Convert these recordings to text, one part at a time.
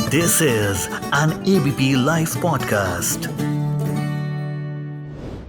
This is an ABP Life podcast.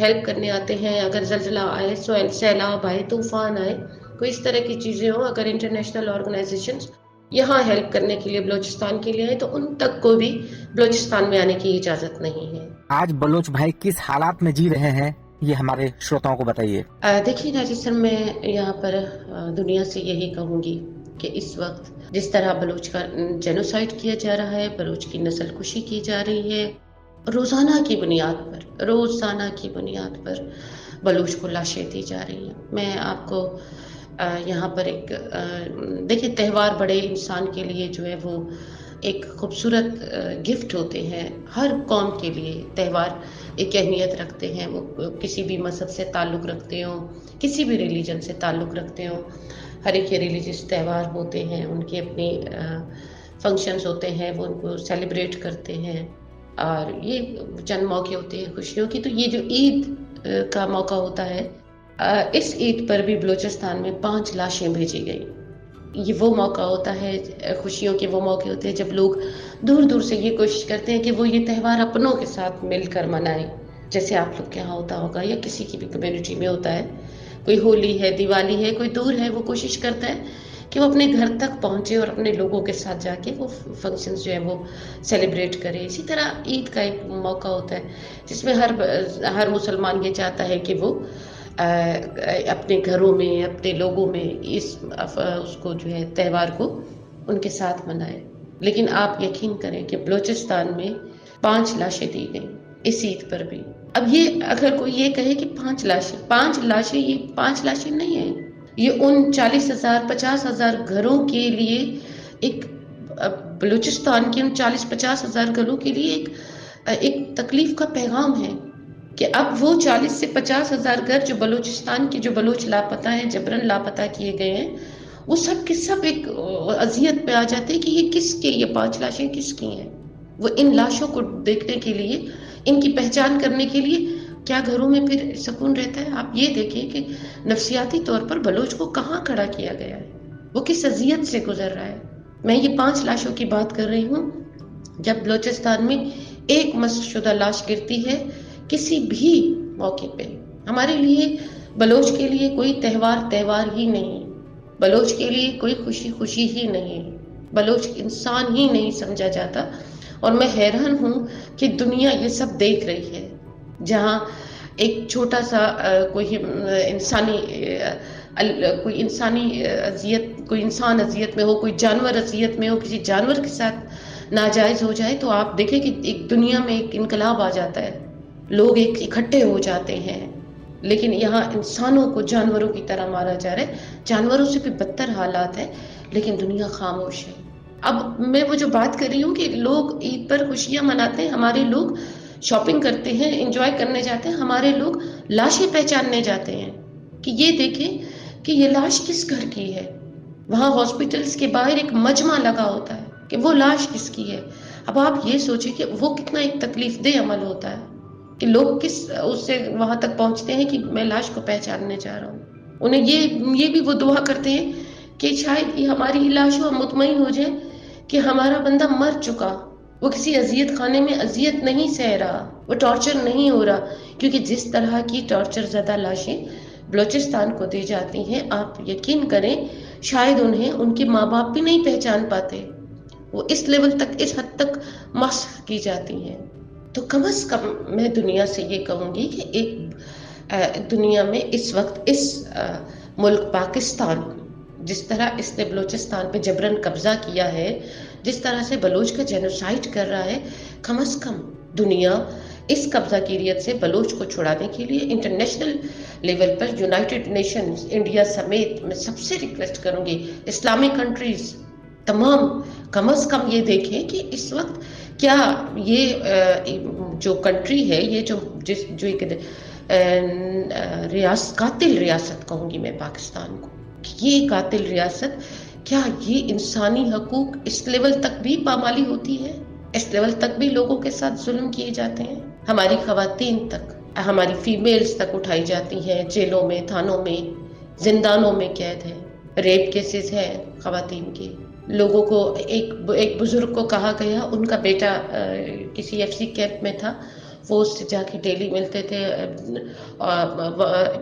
Help کرنے آتے ہیں. اگر زلزلہ آئے، سیلاب آئے، طوفان آئے، کوئی اس طرح کی چیزیں ہوں، اگر انٹرنیشنل آرگنائزیشنز یہاں ہیلپ کرنے کے لیے بلوچستان کے لیے آئے تو ان تک کو بھی بلوچستان میں آنے کی اجازت نہیں ہے. آج بلوچ بھائی کس حالات میں جی رہے ہیں یہ ہمارے شروتاؤں کو بتائیے. دیکھیے راجیش سر، میں یہاں پر دنیا سے یہی کہوں گی کہ اس وقت جس طرح بلوچ کا جینوسائڈ کیا جا رہا ہے، بلوچ کی نسل کشی کی جا رہی ہے، روزانہ کی بنیاد پر بلوچ کو لاشیں دی جا رہی ہیں. میں آپ کو یہاں پر ایک دیکھیں، تہوار بڑے انسان کے لیے جو ہے وہ ایک خوبصورت گفٹ ہوتے ہیں. ہر قوم کے لیے تہوار ایک اہمیت رکھتے ہیں. وہ کسی بھی مذہب سے تعلق رکھتے ہوں، کسی بھی ریلیجن سے تعلق رکھتے ہوں، ہر ایک کے ریلیجس تہوار ہوتے ہیں، ان کے اپنے فنکشنز ہوتے ہیں، وہ ان کو سیلیبریٹ کرتے ہیں. اور یہ چند موقع ہوتے ہیں خوشیوں کی. تو یہ جو عید کا موقع ہوتا ہے، اس عید پر بھی بلوچستان میں 5 لاشیں بھیجی گئی. یہ وہ موقع ہوتا ہے، خوشیوں کے وہ موقع ہوتے ہیں جب لوگ دور دور سے یہ کوشش کرتے ہیں کہ وہ یہ تہوار اپنوں کے ساتھ مل کر منائیں. جیسے آپ لوگ کے یہاں ہوتا ہوگا یا کسی کی بھی کمیونٹی میں ہوتا ہے، کوئی ہولی ہے، دیوالی ہے، کوئی دور ہے، وہ کوشش کرتا ہے کہ وہ اپنے گھر تک پہنچے اور اپنے لوگوں کے ساتھ جا کے وہ فنکشنز جو ہے وہ سیلیبریٹ کرے. اسی طرح عید کا ایک موقع ہوتا ہے جس میں ہر مسلمان یہ چاہتا ہے کہ وہ اپنے گھروں میں، اپنے لوگوں میں اس کو جو ہے تہوار کو ان کے ساتھ منائے. لیکن آپ یقین کریں کہ بلوچستان میں 5 لاشیں دی گئیں اس عید پر بھی. اب یہ اگر کوئی یہ کہے کہ 5 لاشیں، یہ 5 لاشیں نہیں ہیں. یہ ان 40,000 50,000 گھروں کے لیے ایک بلوچستان کے ان 40-50,000 گھروں کے لیے ایک تکلیف کا پیغام ہے کہ اب وہ 40 سے 50,000 گھر جو بلوچستان کے جو بلوچ لاپتہ ہیں، جبرن لاپتہ کیے گئے ہیں، وہ سب کے سب ایک اذیت پہ آ جاتے ہیں کہ یہ 5 لاشیں کس کی ہیں. وہ ان لاشوں کو دیکھنے کے لیے، ان کی پہچان کرنے کے لیے کیا گھروں میں پھر سکون رہتا ہے؟ آپ یہ دیکھیں کہ نفسیاتی طور پر بلوچ کو کہاں کھڑا کیا گیا ہے، وہ کس اذیت سے گزر رہا ہے. میں یہ 5 لاشوں کی بات کر رہی ہوں. جب بلوچستان میں ایک مسخ شدہ لاش گرتی ہے کسی بھی موقع پہ، ہمارے لیے بلوچ کے لیے کوئی تہوار ہی نہیں، بلوچ کے لیے کوئی خوشی ہی نہیں، بلوچ انسان ہی نہیں سمجھا جاتا. اور میں حیران ہوں کہ دنیا یہ سب دیکھ رہی ہے، جہاں ایک چھوٹا سا کوئی انسان اذیت میں ہو، کوئی جانور اذیت میں ہو، کسی جانور کے ساتھ ناجائز ہو جائے تو آپ دیکھیں کہ ایک دنیا میں ایک انقلاب آ جاتا ہے، لوگ ایک اکٹھے ہو جاتے ہیں. لیکن یہاں انسانوں کو جانوروں کی طرح مارا جا رہا ہے، جانوروں سے بھی بدتر حالات ہیں، لیکن دنیا خاموش ہے. اب میں وہ جو بات کر رہی ہوں کہ لوگ عید پر خوشیاں مناتے ہیں، ہمارے لوگ شاپنگ کرتے ہیں، انجوائے کرنے جاتے ہیں، ہمارے لوگ لاشیں پہچاننے جاتے ہیں کہ یہ دیکھیں کہ یہ لاش کس گھر کی ہے. وہاں ہاسپٹلز کے باہر ایک مجمع لگا ہوتا ہے کہ وہ لاش کس کی ہے. اب آپ یہ سوچیں کہ وہ کتنا ایک تکلیف دہ عمل ہوتا ہے کہ لوگ کس اس سے وہاں تک پہنچتے ہیں کہ میں لاش کو پہچاننے جا رہا ہوں. انہیں یہ بھی وہ دعا کرتے ہیں کہ شاید یہ ہماری لاش ہو، ہم مطمئن ہو جائیں کہ ہمارا بندہ مر چکا، وہ کسی اذیت خانے میں اذیت نہیں سہ رہا، وہ ٹارچر نہیں ہو رہا. کیونکہ جس طرح کی ٹارچر زدہ لاشیں بلوچستان کو دی جاتی ہیں، آپ یقین کریں شاید انہیں ان کے ماں باپ بھی نہیں پہچان پاتے. وہ اس لیول تک، اس حد تک مسخ کی جاتی ہیں. تو کم از کم میں دنیا سے یہ کہوں گی کہ ایک دنیا میں اس وقت اس ملک پاکستان جس طرح اس نے بلوچستان پہ جبرن قبضہ کیا ہے، جس طرح سے بلوچ کا جینوسائڈ کر رہا ہے، کم از کم دنیا اس قبضہ گیریت سے بلوچ کو چھڑانے کے لیے انٹرنیشنل لیول پر یونائٹڈ نیشنز، انڈیا سمیت، میں سب سے ریکویسٹ کروں گی اسلامک کنٹریز تمام کم از کم یہ دیکھیں کہ اس وقت کیا یہ جو کنٹری ہے، یہ جو ایک قاتل ریاست کہوں گی میں پاکستان کو، یہ قاتل ریاست، کیا یہ انسانی حقوق اس لیول تک بھی پامالی ہوتی ہے؟ اس لیول تک بھی لوگوں کے ساتھ ظلم کیے جاتے ہیں؟ ہماری خواتین تک، ہماری فیمیلز تک اٹھائی جاتی ہیں، جیلوں میں، تھانوں میں، زندانوں میں قید ہے، ریپ کیسز ہیں خواتین کے. لوگوں کو ایک بزرگ کو کہا گیا، ان کا بیٹا کسی FC کیمپ میں تھا، فوج سے جا کے ڈیلی ملتے تھے،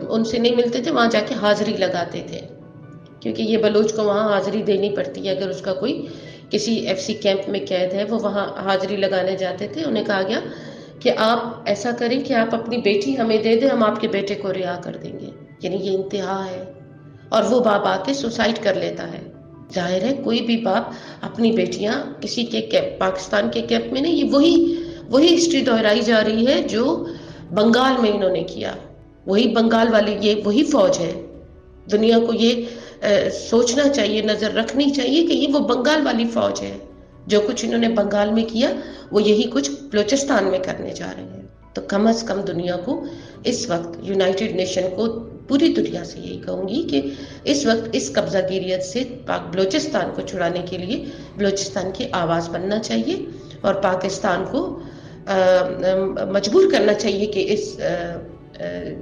ان سے نہیں ملتے تھے، وہاں جا کے حاضری لگاتے تھے، کیونکہ یہ بلوچ کو وہاں حاضری دینی پڑتی ہے اگر اس کا کوئی کسی ایف سی کیمپ میں قید ہے، وہ وہاں حاضری لگانے جاتے تھے. انہیں کہا گیا کہ آپ ایسا کریں کہ آپ اپنی بیٹی ہمیں دے دیں، ہم آپ کے بیٹے کو رہا کر دیں گے. یعنی یہ انتہا ہے. اور وہ باپ آ کے سوسائڈ کر لیتا ہے. ظاہر ہے کوئی بھی باپ اپنی بیٹیاں کسی کے کیمپ، پاکستان کے کیمپ میں نہیں، یہ وہی ہسٹری دہرائی جا رہی ہے جو بنگال میں انہوں نے کیا. وہی بنگال والی، یہ وہی فوج ہے. دنیا کو یہ سوچنا چاہیے، نظر رکھنی چاہیے کہ یہ وہ بنگال والی فوج ہے. جو کچھ انہوں نے بنگال میں کیا وہ یہی کچھ بلوچستان میں کرنے جا رہے ہیں. تو کم از کم دنیا کو اس وقت، یونائٹڈ نیشن کو، پوری دنیا سے یہی کہوں گی کہ اس وقت اس قبضہ گیریت سے پاک بلوچستان کو چھڑانے کے لیے بلوچستان کی آواز بننا چاہیے اور پاکستان کو مجبور کرنا چاہیے کہ اس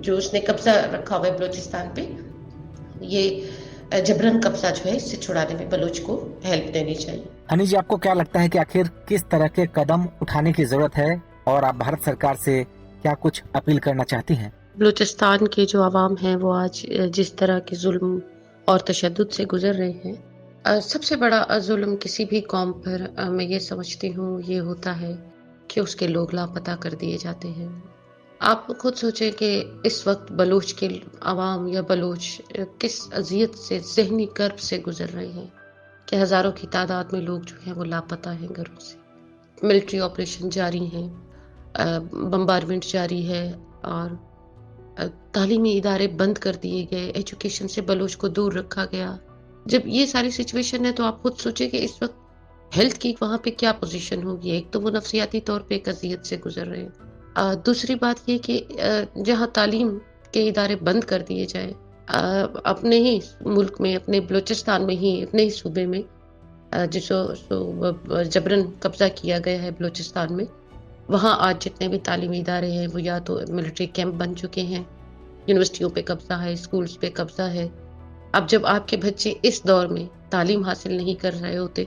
جو اس نے قبضہ رکھا ہوا ہے بلوچستان پہ، یہ جبرن قبضہ جو ہے اس سے چھڑانے میں بلوچ کو ہیلپ دینی چاہیے. ہنی جی، آپ کو کیا لگتا ہے کہ آخر کس طرح کے قدم اٹھانے کی ضرورت ہے اور آپ بھارت سرکار سے کیا کچھ اپیل کرنا چاہتی ہیں؟ بلوچستان کے جو عوام ہیں وہ آج جس طرح کے ظلم اور تشدد سے گزر رہے ہیں، سب سے بڑا ظلم کسی بھی قوم پر میں یہ سمجھتی ہوں یہ ہوتا ہے کہ اس کے لوگ لاپتہ کر دیے جاتے ہیں. آپ خود سوچیں کہ اس وقت بلوچ کے عوام یا بلوچ کس اذیت سے، ذہنی کرب سے گزر رہے ہیں کہ ہزاروں کی تعداد میں لوگ جو ہیں وہ لاپتہ ہیں گھروں سے. ملٹری آپریشن جاری ہیں، بمبارمنٹ جاری ہے، اور تعلیمی ادارے بند کر دیے گئے، ایجوکیشن سے بلوچ کو دور رکھا گیا. جب یہ ساری سچویشن ہے تو آپ خود سوچیں کہ اس وقت ہیلتھ کی وہاں پہ کیا پوزیشن ہوگی. ایک تو وہ نفسیاتی طور پہ ایک اذیت سے گزر رہے ہیں. دوسری بات یہ کہ جہاں تعلیم کے ادارے بند کر دیے جائے، اپنے ہی ملک میں، اپنے بلوچستان میں ہی، اپنے ہی صوبے میں جس جبرن قبضہ کیا گیا ہے بلوچستان میں، وہاں آج جتنے بھی تعلیمی ادارے ہیں وہ یا تو ملٹری کیمپ بن چکے ہیں، یونیورسٹیوں پہ قبضہ ہے، اسکولز پہ قبضہ ہے. اب جب آپ کے بچے اس دور میں تعلیم حاصل نہیں کر رہے ہوتے،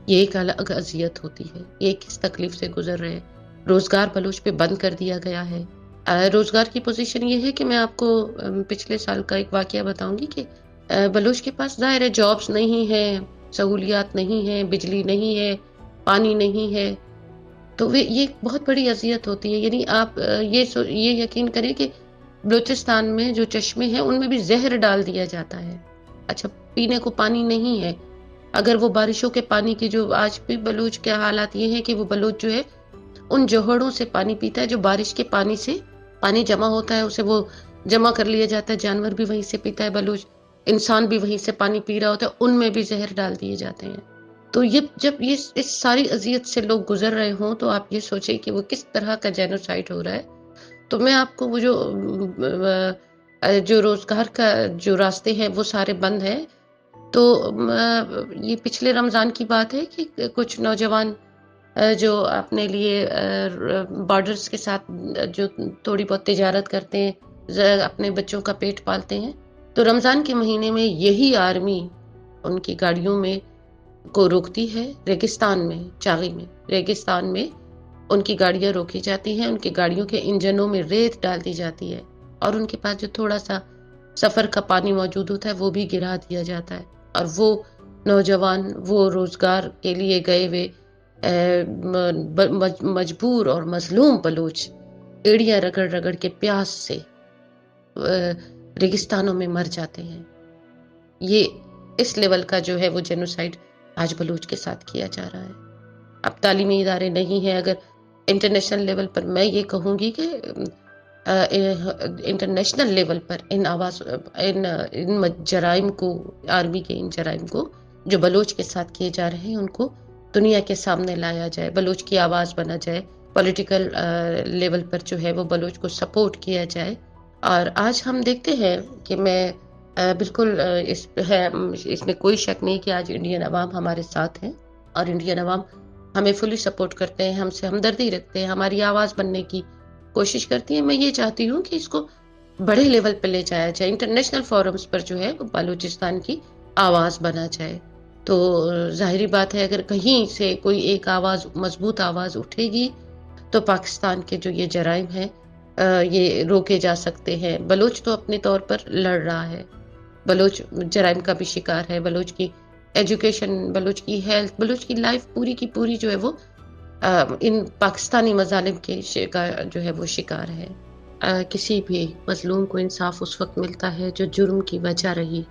یہ ایک الگ اذیت ہوتی ہے. یہ کس تکلیف سے گزر رہے ہیں. روزگار بلوچ پہ بند کر دیا گیا ہے. روزگار کی پوزیشن یہ ہے کہ میں آپ کو پچھلے سال کا ایک واقعہ بتاؤں گی کہ بلوچ کے پاس ظاہر ہے جابس نہیں ہیں، سہولیات نہیں ہیں، بجلی نہیں ہے، پانی نہیں ہے، تو یہ بہت بڑی اذیت ہوتی ہے. یعنی آپ یہ یقین کریں کہ بلوچستان میں جو چشمے ہیں ان میں بھی زہر ڈال دیا جاتا ہے. اچھا، پینے کو پانی نہیں ہے. اگر وہ بارشوں کے پانی کی، جو آج بھی بلوچ کے حالات یہ ہیں کہ وہ بلوچ جو ہے ان جوہڑوں سے پانی پیتا ہے، جو بارش کے پانی سے پانی جمع ہوتا ہے، اسے وہ جمع کر لیا جاتا ہے. جانور بھی وہیں سے پیتا ہے بلوچ، انسان بھی وہیں سے پانی پی رہا ہوتا ہے، ان میں بھی زہر ڈال دیے جاتے ہیں. تو جب یہ اس ساری اذیت سے لوگ گزر رہے ہوں تو آپ یہ سوچیں کہ وہ کس طرح کا جینوسائیڈ ہو رہا ہے. تو میں آپ کو وہ جو روزگار کا جو راستے ہیں وہ سارے بند ہیں. تو یہ پچھلے رمضان کی بات ہے کہ کچھ نوجوان جو اپنے لیے بارڈرز کے ساتھ جو تھوڑی بہت تجارت کرتے ہیں، اپنے بچوں کا پیٹ پالتے ہیں، تو رمضان کے مہینے میں یہی آرمی ان کی گاڑیوں میں کو روکتی ہے. ریگستان میں، چاغی میں، ریگستان میں ان کی گاڑیاں روکی جاتی ہیں، ان کی گاڑیوں کے انجنوں میں ریت ڈال دی جاتی ہے، اور ان کے پاس جو تھوڑا سا سفر کا پانی موجود ہوتا ہے وہ بھی گرا دیا جاتا ہے. اور وہ نوجوان، وہ روزگار کے لیے گئے ہوئے مجبور اور مظلوم بلوچ ایڑیاں رگڑ رگڑ کے پیاس سے ریگستانوں میں مر جاتے ہیں. یہ اس لیول کا جو ہے وہ جینوسائیڈ آج بلوچ کے ساتھ کیا جا رہا ہے. اب تعلیمی ادارے نہیں ہیں. اگر انٹرنیشنل لیول پر میں یہ کہوں گی کہ انٹرنیشنل لیول پر ان جرائم کو، آرمی کے ان جرائم کو جو بلوچ کے ساتھ کیے جا رہے ہیں، ان کو دنیا کے سامنے لایا جائے، بلوچ کی آواز بنا جائے، پولیٹیکل لیول پر جو ہے وہ بلوچ کو سپورٹ کیا جائے. اور آج ہم دیکھتے ہیں کہ میں بالکل اس میں کوئی شک نہیں کہ آج انڈین عوام ہمارے ساتھ ہیں، اور انڈین عوام ہمیں فلی سپورٹ کرتے ہیں، ہم سے ہمدردی رکھتے ہیں، ہماری آواز بننے کی کوشش کرتی ہیں. میں یہ چاہتی ہوں کہ اس کو بڑے لیول پہ لے جایا جائے، انٹرنیشنل فورمز پر جو ہے وہ بلوچستان کی آواز بنا جائے. تو ظاہری بات ہے اگر کہیں سے کوئی ایک آواز، مضبوط آواز اٹھے گی تو پاکستان کے جو یہ جرائم ہیں یہ روکے جا سکتے ہیں. بلوچ تو اپنے طور پر لڑ رہا ہے، بلوچ جرائم کا بھی شکار ہے، بلوچ کی ایجوکیشن، بلوچ کی ہیلتھ، بلوچ کی لائف پوری کی پوری جو ہے وہ ان پاکستانی مظالم کے شکار جو ہے وہ شکار ہے. کسی بھی مظلوم کو انصاف اس وقت ملتا ہے جو جرم کی وجہ رہی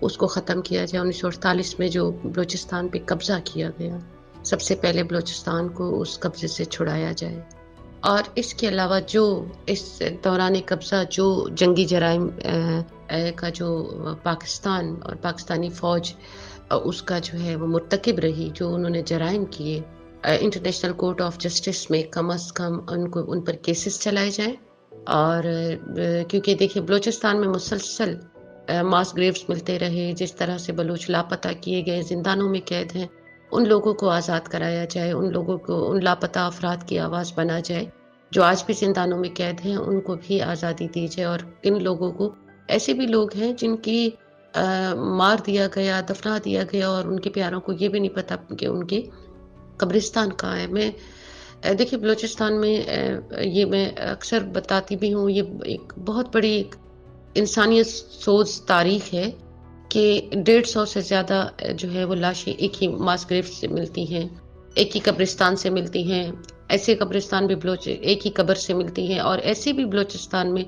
اس کو ختم کیا جائے. 1948 میں جو بلوچستان پہ قبضہ کیا گیا، سب سے پہلے بلوچستان کو اس قبضے سے چھڑایا جائے. اور اس کے علاوہ جو اس دوران قبضہ جو جنگی جرائم کا جو پاکستان اور پاکستانی فوج اس کا جو ہے وہ مرتکب رہی، جو انہوں نے جرائم کیے، انٹرنیشنل کورٹ آف جسٹس میں کم از کم ان پر کیسز چلائے جائیں. اور کیونکہ دیکھیں بلوچستان میں مسلسل ماس گریوز ملتے رہے، جس طرح سے بلوچ لاپتہ کیے گئے، زندانوں میں قید ہیں، ان لوگوں کو آزاد کرایا جائے، ان لوگوں کو، ان لاپتہ افراد کی آواز بنا جائے جو آج بھی زندانوں میں قید ہیں، ان کو بھی آزادی دی جائے. اور ان لوگوں کو، ایسے بھی لوگ ہیں جن کی مار دیا گیا، دفنا دیا گیا، اور ان کے پیاروں کو یہ بھی نہیں پتا کہ ان کے قبرستان کہاں ہے. میں دیکھیے بلوچستان میں یہ میں اکثر بتاتی بھی ہوں، یہ ایک بہت بڑی ایک انسانیت سوز تاریخ ہے کہ 150 سے زیادہ جو ہے وہ لاشیں ایک ہی ماس گریو سے ملتی ہیں، ایک ہی قبرستان سے ملتی ہیں. ایسے قبرستان بھی ایک ہی قبر سے ملتی ہیں، اور ایسے بھی بلوچستان میں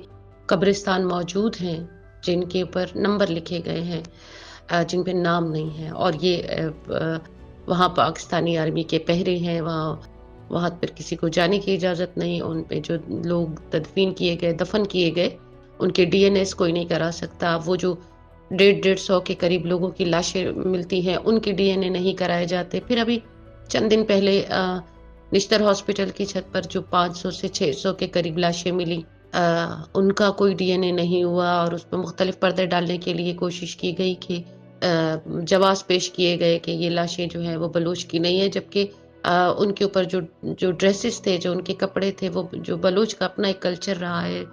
قبرستان موجود ہیں جن کے اوپر نمبر لکھے گئے ہیں، جن پہ نام نہیں ہے. اور یہ وہاں پاکستانی آرمی کے پہرے ہیں، وہاں پر کسی کو جانے کی اجازت نہیں. ان پہ جو لوگ تدفین کیے گئے، دفن کیے گئے، ان کے ڈی این ایس کوئی نہیں کرا سکتا. وہ جو 150 کے قریب لوگوں کی لاشیں ملتی ہیں، ان کے ڈی این اے نہیں کرائے جاتے. پھر ابھی چند دن پہلے نشتر ہاسپٹل کی چھت پر جو 500 سے 600 کے قریب لاشیں ملی، ان کا کوئی ڈی این اے نہیں ہوا. اور اس پہ مختلف پردے ڈالنے کے لیے کوشش کی گئی کہ جواز پیش کیے گئے کہ یہ لاشیں جو ہیں وہ بلوچ کی نہیں ہے، جبکہ ان کے اوپر جو ڈریسز تھے، جو ان کے کپڑے تھے، وہ جو بلوچ کا اپنا ایک کلچر رہا ہے،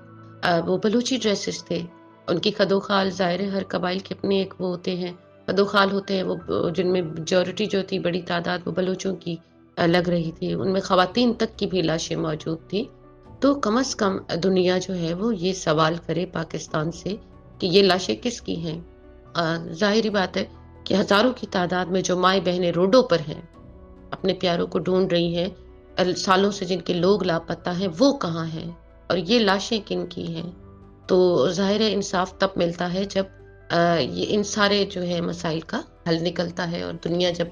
وہ بلوچی ڈریسز تھے. ان کی خد و خال، ظاہر ہے ہر قبائل کے اپنے ایک وہ ہوتے ہیں، خد و خال ہوتے ہیں، وہ جن میں میجورٹی جو تھی، بڑی تعداد وہ بلوچوں کی لگ رہی تھی. ان میں خواتین تک کی بھی لاشیں موجود تھی. تو کم از کم دنیا جو ہے وہ یہ سوال کرے پاکستان سے کہ یہ لاشیں کس کی ہیں. ظاہری بات ہے کہ ہزاروں کی تعداد میں جو مائیں بہنیں روڈوں پر ہیں، اپنے پیاروں کو ڈھونڈ رہی ہیں، سالوں سے جن کے لوگ لاپتہ ہیں، وہ کہاں ہیں اور یہ لاشیں کن کی ہیں. تو ظاہر ہے انصاف تب ملتا ہے جب یہ ان سارے جو ہے مسائل کا حل نکلتا ہے. اور دنیا جب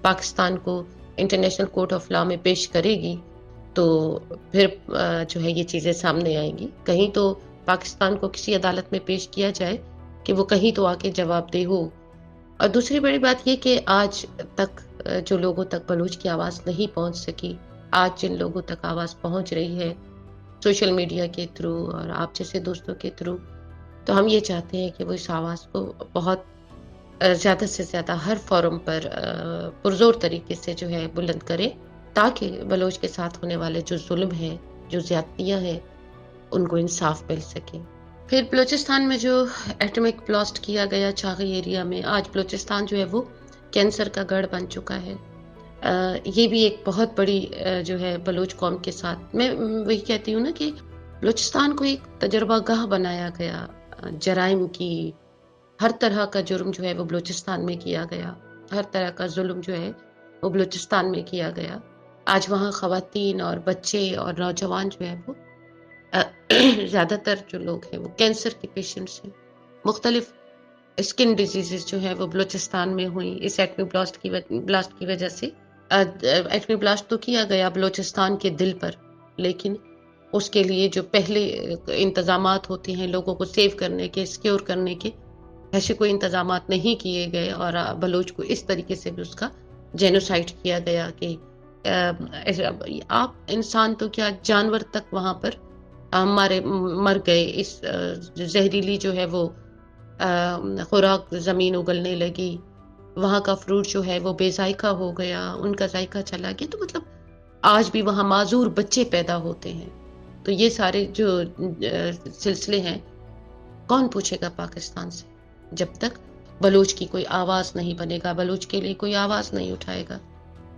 پاکستان کو انٹرنیشنل کورٹ آف لا میں پیش کرے گی تو پھر جو ہے یہ چیزیں سامنے آئیں گی. کہیں تو پاکستان کو کسی عدالت میں پیش کیا جائے کہ وہ کہیں تو آ کے جواب دہ ہو. اور دوسری بڑی بات یہ کہ آج تک جو لوگوں تک بلوچ کی آواز نہیں پہنچ سکی، آج جن لوگوں تک آواز پہنچ رہی ہے سوشل میڈیا کے تھرو اور آپ جیسے دوستوں کے تھرو، تو ہم یہ چاہتے ہیں کہ وہ اس آواز کو بہت زیادہ سے زیادہ ہر فورم پر پرزور طریقے سے جو ہے بلند کرے، تاکہ بلوچ کے ساتھ ہونے والے جو ظلم ہیں، جو زیادتیاں ہیں، ان کو انصاف مل سکے. پھر بلوچستان میں جو ایٹمک بلاسٹ کیا گیا چاغی ایریا میں، آج بلوچستان جو ہے وہ کینسر کا گڑھ بن چکا ہے. یہ بھی ایک بہت بڑی جو ہے بلوچ قوم کے ساتھ، میں وہی کہتی ہوں نا کہ بلوچستان کو ایک تجربہ گاہ بنایا گیا. جرائم کی ہر طرح کا جرم جو ہے وہ بلوچستان میں کیا گیا، ہر طرح کا ظلم جو ہے وہ بلوچستان میں کیا گیا. آج وہاں خواتین اور بچے اور نوجوان جو ہے وہ زیادہ تر جو لوگ ہیں وہ کینسر کے پیشنٹس ہیں. مختلف اسکن ڈیزیزز جو ہے وہ بلوچستان میں ہوئی اس ایٹمی بلاسٹ کی وجہ سے. ایٹمی بلاسٹ تو کیا گیا بلوچستان کے دل پر، لیکن اس کے لیے جو پہلے انتظامات ہوتے ہیں لوگوں کو سیو کرنے کے، سیکیور کرنے کے، ایسے کوئی انتظامات نہیں کیے گئے. اور بلوچ کو اس طریقے سے بھی اس کا جینوسائڈ کیا گیا کہ آپ انسان تو کیا جانور تک وہاں پر مر گئے. اس زہریلی جو ہے وہ خوراک زمین اگلنے لگی، وہاں کا فروٹ جو ہے وہ بے ذائقہ ہو گیا، ان کا ذائقہ چلا گیا. تو مطلب آج بھی وہاں معذور بچے پیدا ہوتے ہیں. تو یہ سارے جو سلسلے ہیں کون پوچھے گا پاکستان سے جب تک بلوچ کی کوئی آواز نہیں بنے گا، بلوچ کے لیے کوئی آواز نہیں اٹھائے گا.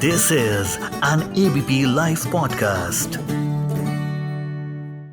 This is an ABP Live podcast.